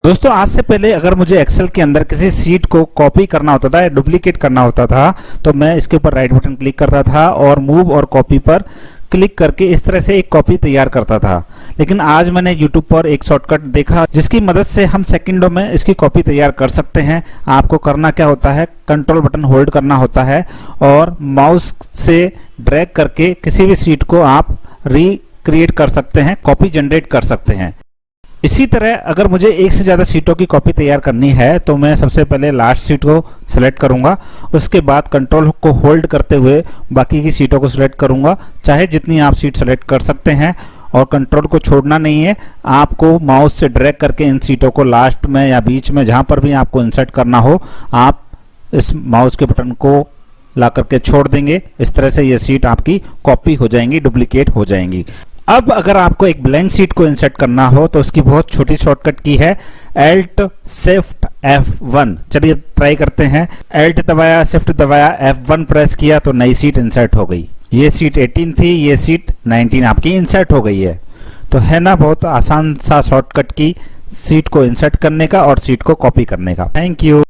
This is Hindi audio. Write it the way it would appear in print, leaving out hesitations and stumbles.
दोस्तों आज से पहले अगर मुझे एक्सेल के अंदर किसी सीट को कॉपी करना होता था या डुप्लीकेट करना होता था तो मैं इसके ऊपर राइट बटन क्लिक करता था और मूव और कॉपी पर क्लिक करके इस तरह से एक कॉपी तैयार करता था। लेकिन आज मैंने YouTube पर एक शॉर्टकट देखा जिसकी मदद से हम सेकंडों में इसकी कॉपी तैयार कर सकते हैं। आपको करना क्या होता है, कंट्रोल बटन होल्ड करना होता है और माउस से ड्रैग करके किसी भी सीट को आप रिक्रिएट कर सकते हैं, कॉपी जनरेट कर सकते हैं। इसी तरह अगर मुझे एक से ज्यादा सीटों की कॉपी तैयार करनी है तो मैं सबसे पहले लास्ट सीट को सिलेक्ट करूंगा, उसके बाद कंट्रोल को होल्ड करते हुए बाकी की सीटों को सिलेक्ट करूंगा। चाहे जितनी आप सीट सेलेक्ट कर सकते हैं और कंट्रोल को छोड़ना नहीं है, आपको माउस से ड्रैग करके इन सीटों को लास्ट में या बीच में जहां पर भी आपको इंसर्ट करना हो आप इस माउस के बटन को ला करके छोड़ देंगे। इस तरह से ये सीट आपकी कॉपी हो जाएंगी, डुप्लीकेट हो जाएंगी। अब अगर आपको एक ब्लैंक सीट को इंसर्ट करना हो तो उसकी बहुत छोटी शॉर्टकट की है Alt Shift F1। चलिए ट्राई करते हैं। Alt दबाया, Shift दबाया, F1 प्रेस किया तो नई सीट इंसर्ट हो गई। ये सीट 18 थी, ये सीट 19 आपकी इंसर्ट हो गई है। तो है ना बहुत आसान सा शॉर्टकट की सीट को इंसर्ट करने का और सीट को कॉपी करने का। Thank you.